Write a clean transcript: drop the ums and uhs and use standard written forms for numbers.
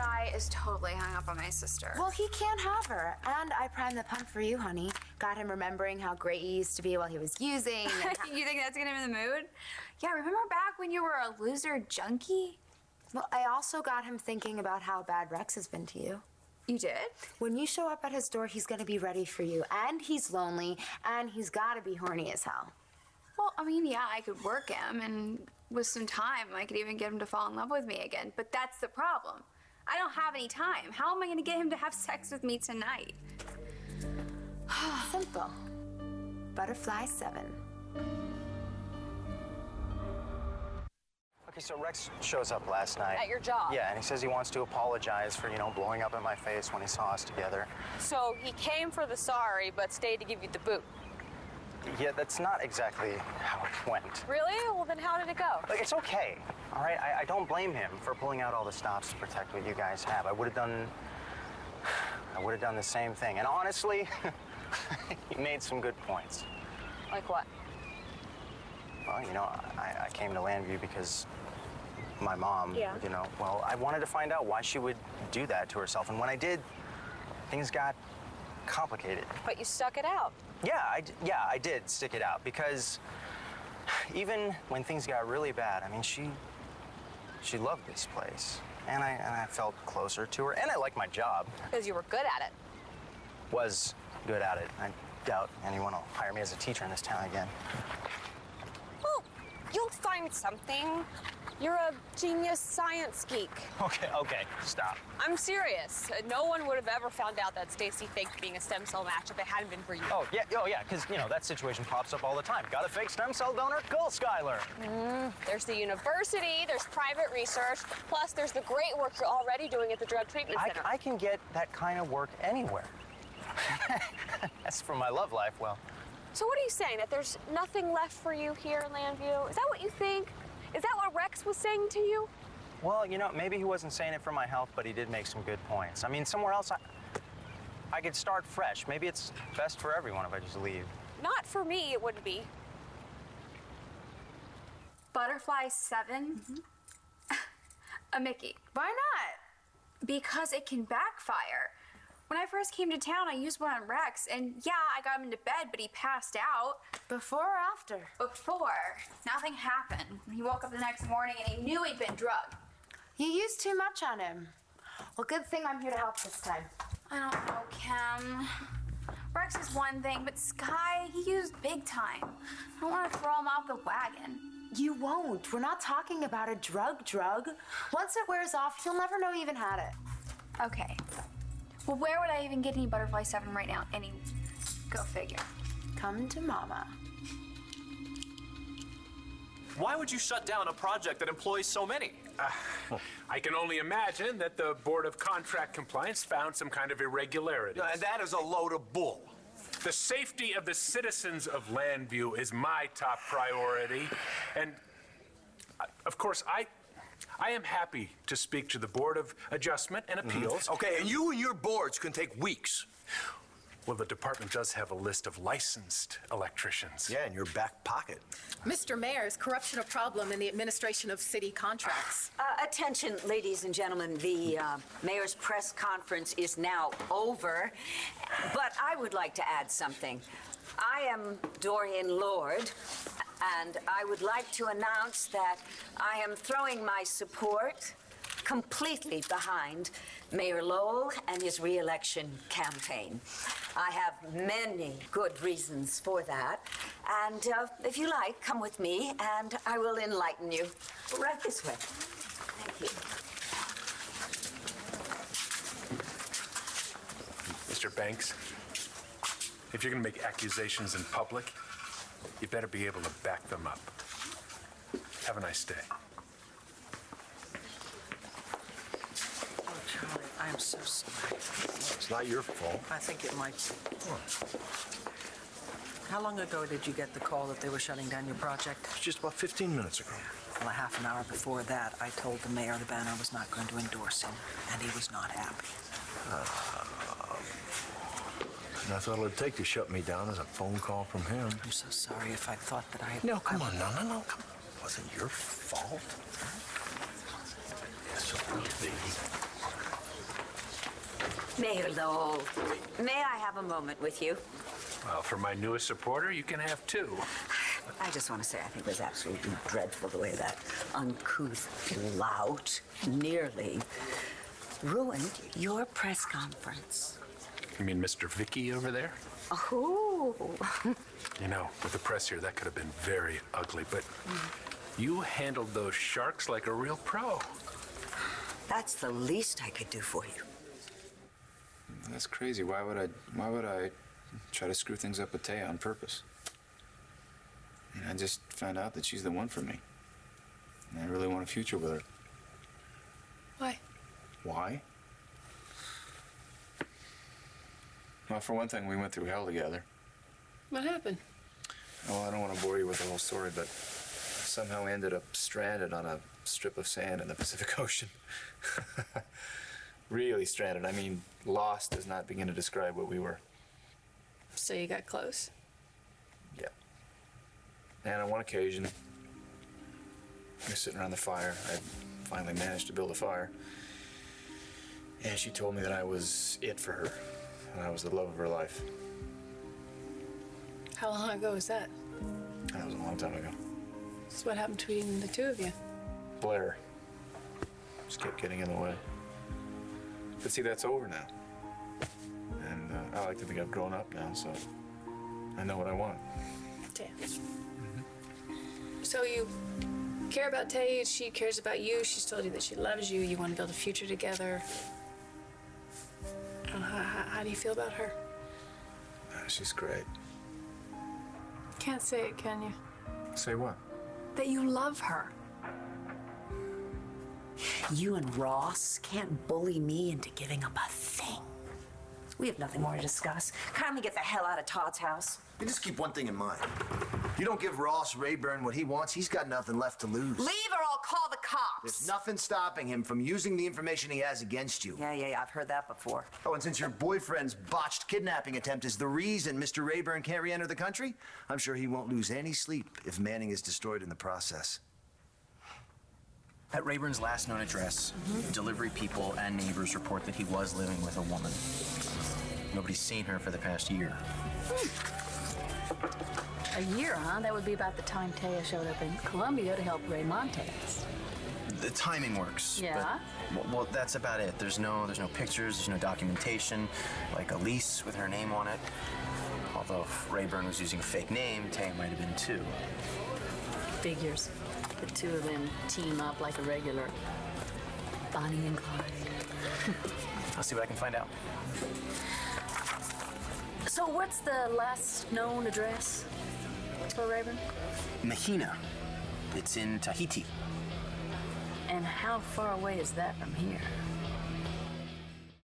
guy is totally hung up on my sister. Well, he can't have her. And I primed the pump for you, honey. Got him remembering how great you used to be while he was using. You think that's gonna get him in the mood? Yeah, remember back when you were a loser junkie? Well, I also got him thinking about how bad Rex has been to you. You did? When you show up at his door, he's gonna be ready for you. And he's lonely, and he's gotta be horny as hell. Well, I mean, yeah, I could work him, and with some time, I could even get him to fall in love with me again. But that's the problem. I don't have any time. How am I gonna get him to have sex with me tonight? Simple. Butterfly 7. Okay, so Rex shows up last night. At your job? Yeah, and he says he wants to apologize for, blowing up in my face when he saw us together. So he came for the sorry, but stayed to give you the boot. Yeah, that's not exactly how it went. Really? Well, then how did it go? Like, it's okay, all right? I don't blame him for pulling out all the stops to protect what you guys have. I would have done the same thing. And honestly, he made some good points. Like what? Well, I came to Llanview because my mom, well, I wanted to find out why she would do that to herself. And when I did, things got complicated. But you stuck it out. Yeah, I did stick it out because even when things got really bad, I mean, she loved this place. And I felt closer to her, and I liked my job. Because you were good at it. Was good at it. I doubt anyone will hire me as a teacher in this town again. Well, you'll find something. You're a genius science geek. Okay, stop. I'm serious. No one would have ever found out that Stacy faked being a stem cell match if it hadn't been for you. Oh, yeah, because, that situation pops up all the time. Got a fake stem cell donor? Go, Skylar. There's the university, there's private research, plus there's the great work you're already doing at the drug treatment center. I can get that kind of work anywhere. As for my love life, well... So what are you saying, that there's nothing left for you here in Llanview? Is that what you think? Is that what Rex was saying to you? Well, maybe he wasn't saying it for my health, but he did make some good points. I mean, somewhere else, I could start fresh. Maybe it's best for everyone if I just leave. Not for me, it wouldn't be. Butterfly 7? A Mickey. Why not? Because it can backfire. When I first came to town, I used one on Rex, and yeah, I got him into bed, but he passed out. Before or after? Before. Nothing happened. He woke up the next morning, and he knew he'd been drugged. You used too much on him. Well, good thing I'm here to help this time. I don't know, Kim. Rex is one thing, but Sky, he used big time. I don't want to throw him off the wagon. You won't. We're not talking about a drug. Once it wears off, he'll never know he even had it. Okay. Well, where would I even get any Butterfly 7 right now? Go figure. Come to Mama. Why would you shut down a project that employs so many? I can only imagine that the Board of Contract Compliance found some kind of irregularity. And that is a load of bull. The safety of the citizens of Llanview is my top priority. And, of course, I am happy to speak to the Board of Adjustment and Appeals. Okay, and you and your boards can take weeks. Well, the department does have a list of licensed electricians. Yeah, in your back pocket. Mr. Mayor, is corruption a problem in the administration of city contracts? Attention, ladies and gentlemen. The mayor's press conference is now over, but I would like to add something. I am Dorian Lord, and I would like to announce that I am throwing my support completely behind Mayor Lowell and his re-election campaign. I have many good reasons for that, and if you like, come with me and I will enlighten you. Right this way. Thank you. Mr. Banks, if you're going to make accusations in public, you better be able to back them up. Have a nice day. Oh, Charlie, I am so sorry. It's not your fault. I think it might be. How long ago did you get the call that they were shutting down your project? It's just about 15 minutes ago. Well, a half an hour before that, I told the mayor the banner was not going to endorse him, and he was not happy. And I thought all it'd take to shut me down is a phone call from him. I'm so sorry if I thought that I had... No, come on, no, come on. It wasn't your fault. Yes, it will be. Mayor Lowell, may I have a moment with you? Well, for my newest supporter, you can have two. I just want to say I think it was absolutely dreadful the way that uncouth lout nearly ruined your press conference. You mean Mr. Vicky over there? Oh. You know, with the press here, that could have been very ugly, but you handled those sharks like a real pro. That's the least I could do for you. That's crazy. Why would I try to screw things up with Taya on purpose? I just found out that she's the one for me. And I really want a future with her. Why? Why? Well, for one thing, we went through hell together. What happened? Well, I don't want to bore you with the whole story, but somehow we ended up stranded on a strip of sand in the Pacific Ocean. Really stranded. I mean, lost does not begin to describe what we were. So you got close? Yeah. And on one occasion, we were sitting around the fire. I finally managed to build a fire. And she told me that I was it for her. And I was the love of her life. How long ago was that? That was a long time ago. So what happened between the two of you? Blair just kept getting in the way. But see, that's over now. And I like to think I've grown up now, so I know what I want. Damn. So you care about Tay, she cares about you, she's told you that she loves you, you want to build a future together. How do you feel about her? She's great. Can't say it, can you? Say what? That you love her. You and Ross can't bully me into giving up a thing. We have nothing more to discuss. Kindly get the hell out of Todd's house. You just keep one thing in mind. You don't give Ross Rayburn what he wants, he's got nothing left to lose. Leave or I'll call the cops. There's nothing stopping him from using the information he has against you. Yeah, I've heard that before. Oh, and since your boyfriend's botched kidnapping attempt is the reason Mr. Rayburn can't re-enter the country, I'm sure he won't lose any sleep if Manning is destroyed in the process. At Rayburn's last known address, delivery people and neighbors report that he was living with a woman. Nobody's seen her for the past year. A year, huh? That would be about the time Taya showed up in Columbia to help Ray Montez. The timing works. Yeah? But, well, that's about it. There's no pictures, there's no documentation, like a lease with her name on it. Although if Rayburn was using a fake name, Taya might have been too. Figures. The two of them team up like a regular Bonnie and Clyde. I'll see what I can find out. So what's the last known address for Rayburn? Mahina. It's in Tahiti. And how far away is that from here?